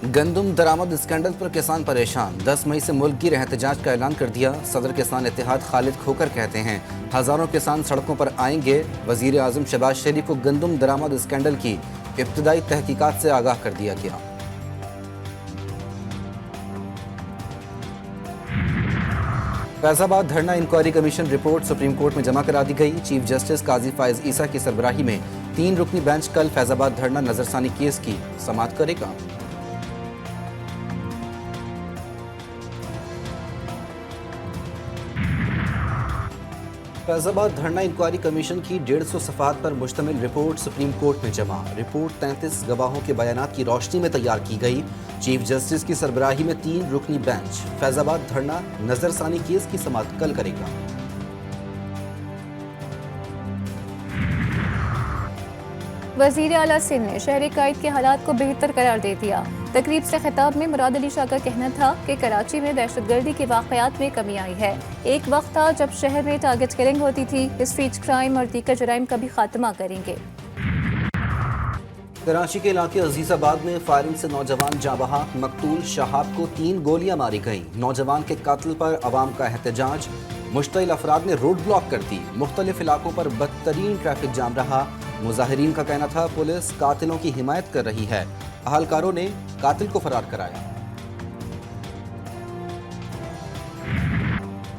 गंदम दरामद स्कैंडल पर किसान परेशान। 10 मई से मुल्क गिर एहतजाज का ऐलान कर दिया। सदर किसान इत्तेहाद खालिद खोकर कहते हैं हजारों किसान सड़कों पर आएंगे। वजीर आजम शहबाज शरीफ को गंदम दरामद स्कैंडल की इब्तदाई तहकीकात से आगाह कर दिया गया। Faizabad dharna inquiry commission report Supreme Court में जमा करा दी गई। चीफ जस्टिस काजी फायज ईसा की सरबराही में 3 रुकनी बेंच कल फैजाबाद धरना नजरसानी केस की समाअत करेगा। फैजाबाद धरना इंक्वायरी कमीशन की 150 सफ़हात पर मुश्तमिल रिपोर्ट सुप्रीम कोर्ट में जमा। रिपोर्ट 33 गवाहों के बयानात की रोशनी में तैयार की गई। चीफ जस्टिस की सरबराही में 3 रुकनी बेंच फैजाबाद धरना नजरसानी केस की समाअत कल करेगा। वज़ीर आला सिंध ने शहर कायद के हालात को बेहतर करार दे दिया। तकरीब से खिताब में मुराद अली शाह का कहना था कि कराची में दहशतगर्दी के वाक़यात में कमी आई है। एक वक्त था जब शहर में टारगेट किलिंग होती थी। स्ट्रीट क्राइम और दीगर जराइम का भी खात्मा करेंगे। कराची के इलाके अजीजाबाद में फायरिंग से नौजवान जाँ बहक। मकतूल शहाब को 3 गोलियां मारी गईं। नौजवान के कत्ल पर अवाम का एहतजाज। मुश्तइल अफराद ने रोड ब्लॉक कर दी। मुख्तलिफ इलाकों पर बदतरीन ट्रैफिक जाम रहा। मुजाहिरीन का कहना था पुलिस कातिलों की हिमायत कर रही है। अहलकारों ने कातिल को फरार कराया।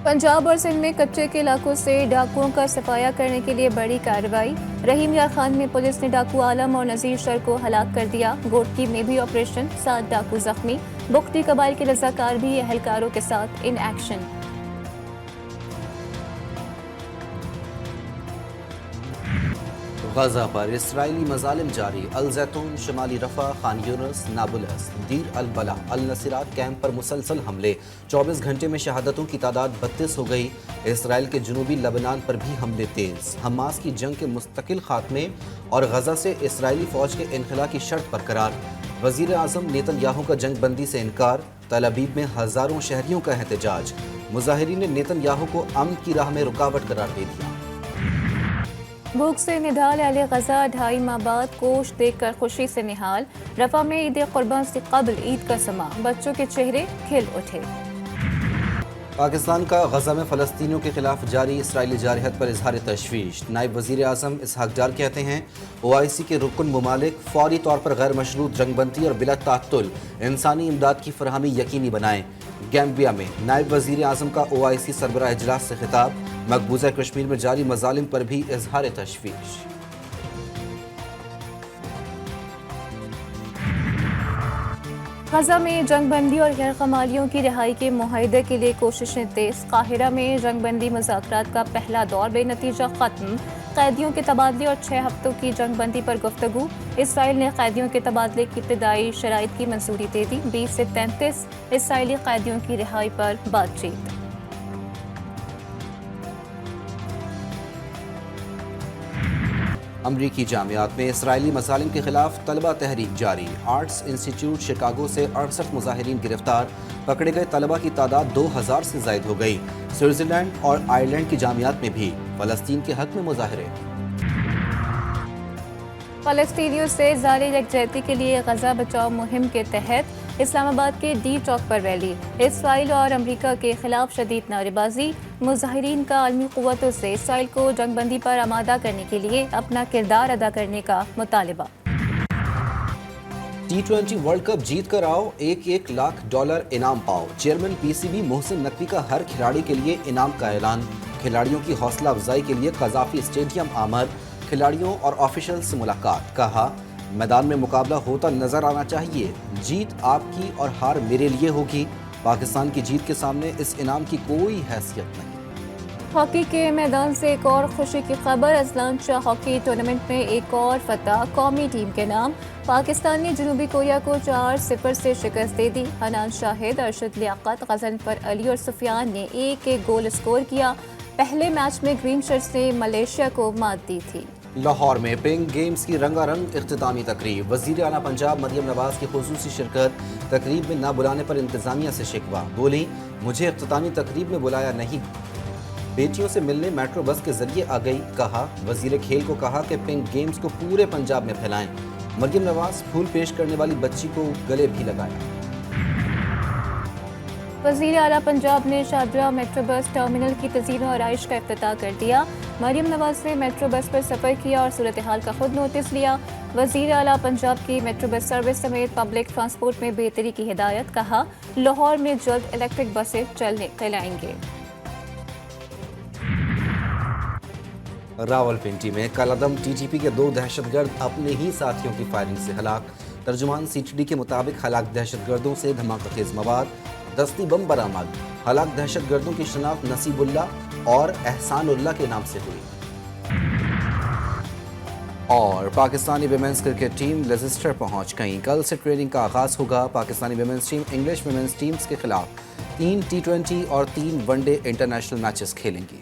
पंजाब और सिंध में कच्चे के इलाकों से डाकुओं का सफाया करने के लिए बड़ी कार्रवाई। रहीम यार खान में पुलिस ने डाकू आलम और नजीर शर को हलाक कर दिया। गोटकी में भी ऑपरेशन, 7 डाकू जख्मी। बुख्ती कबाइल के रजाकार भी अहलकारों के साथ इन एक्शन। गजा पर इसराइली मजालिम जारी। अल जैतून, शमाली रफा, खान यूनस, नाबुलस, दीर अल बला, अल नसीरात कैंप पर मुसलसल हमले। 24 घंटे में शहादतों की तादाद 32 हो गई। इसराइल के जनूबी लबनान पर भी हमले तेज। हमास की जंग के मुस्तकिल खात्मे और गजा से इसराइली फौज के इनखला की शर्त बरकरार। वजीर आजम नेतन्याहू का जंग बंदी से इनकार। तल अबीब में हजारों शहरियों का एहतजाज। मुजाहिरीन ने नेतन्याहू को अमन की राह में रुकावट करार दे दिया। भूख से निढाल अहले गजा 2.5 माह बाद गोश्त देखकर खुशी से निहाल। रफा में ईद कुर्बान से कबल ईद का समा, बच्चों के चेहरे खिल उठे। पाकिस्तान का गजा में फ़लस्तीनियों के खिलाफ जारी इसराइली जारहत पर इजहार तशवीश। नायब वज़ीर आज़म इसहाक डार कहते हैं OIC के रुकन मुमालिक फौरी तौर पर गैर मशरूत जंगबंदी और बिला तात्तुल इंसानी इमदाद की फरहमी यकीनी बनाएं। गैम्बिया में नायब वज़ीर आज़म का OIC सरबराह इजलास से खिताब। मकबूजा कश्मीर में जारी मजालिम पर भी इजहार तशवीश। गजा में जंगबंदी और गैर कमालियों की रिहाई के मुआहदे के लिए कोशिशें तेज। काहिरा में जंगबंदी मुज़ाकरात का पहला दौर बेनतीजा खत्म। कैदियों के तबादले और 6 हफ्तों की जंगबंदी पर गुफ्तगू। इसराइल ने कैदियों के तबादले की इब्तदाई शराइत की मंजूरी दे दी। 20 से 33 इसराइली कैदियों की रिहाई पर बातचीत। अमरीकी जामियात में इसराइली मसालिम के खिलाफ तलबा तहरीक जारी। आर्ट्स इंस्टीट्यूट शिकागो से 68 मुजाहिरीन गिरफ्तार। पकड़े गए तलबा की तादाद 2000 से ज़ायद हो गई। स्विट्जरलैंड और आयरलैंड की जामियात में भी फ़लस्तीन के हक में मुजाहरे। फ़लस्तीनियों से जारी यकजहती के लिए गजा बचाओ मुहिम के तहत इस्लामाबाद के डी चौक पर रैली। इसराइल और अमरीका के खिलाफ शदीद नारेबाजी। मुजाहिरीन का आलमी क़ुव्वतों से इसराइल को जंगबंदी पर आमादा करने के लिए अपना किरदार अदा करने का मुतालिबा। T20 वर्ल्ड कप जीत कर आओ, $1 लाख इनाम पाओ। चेयरमैन PCB मोहसिन नकवी का हर खिलाड़ी के लिए इनाम का ऐलान। खिलाड़ियों की हौसला अफजाई के लिए कज़ाफी स्टेडियम आमर। खिलाड़ियों और ऑफिशियल से मुलाकात। कहा मैदान में मुकाबला होता नजर आना चाहिए। जीत आपकी और हार मेरे लिए होगी। पाकिस्तान की जीत के सामने इस इनाम की कोई हैसियत नहीं। हॉकी के मैदान से एक और खुशी की खबर। अजलान शाह हॉकी टूर्नामेंट में एक और फतह कौमी टीम के नाम। पाकिस्तान ने जनूबी कोरिया को 4-0 से शिकस्त दे दी। हनान शाहिद, अरशद लियाकत, गजनफर अली और सुफियान ने एक गोल स्कोर किया। पहले मैच में ग्रीन शर्ट्स ने मलेशिया को मात दी थी। लाहौर में पिंक गेम्स की रंगारंग इख्तितामी तकरीब। वज़ीर आला पंजाब मरियम नवाज की खुसूसी शिरकत। तकरीब में न बुलाने पर इंतजामिया से शिकवा। बोली मुझे इख्तितामी तकरीब में बुलाया नहीं। बेटियों से मिलने मेट्रो बस के जरिए आ गई। कहा वज़ीर खेल को कहा कि पिंक गेम्स को पूरे पंजाब में फैलाएं। مریم نواز پھول پیش کرنے والی بچی کو گلے بھی لگایا۔ وزیر اعلیٰ پنجاب نے شاہدرہ میٹرو بس ٹرمینل کی تزئین و آرائش کا افتتاح کر دیا۔ مریم نواز نے میٹرو بس پر سفر کیا اور صورتحال کا خود نوٹس لیا۔ وزیر اعلیٰ پنجاب کی میٹرو بس سروس سمیت پبلک ٹرانسپورٹ میں بہتری کی ہدایت، کہا لاہور میں جلد الیکٹرک بسیں چلائیں گے۔ راولپنڈی میں کالعدم ٹی ٹی پی کے 2 دہشت گرد اپنے ہی ساتھیوں کی فائرنگ سے ہلاک۔ ترجمان سی ٹی ڈی کے مطابق ہلاک دہشت گردوں سے دھماکہ خیز مواد، دستی بم برآمد۔ ہلاک دہشت گردوں کی شناخت نصیب اللہ اور احسان اللہ کے نام سے ہوئی۔ اور Pakistani women's cricket team Leicester پہنچ گئی۔ کل سے ٹریننگ کا آغاز ہوگا۔ Pakistani women's team English women's teams کے خلاف 3 T20 اور 3 ون ڈے انٹرنیشنل میچز کھیلیں گی۔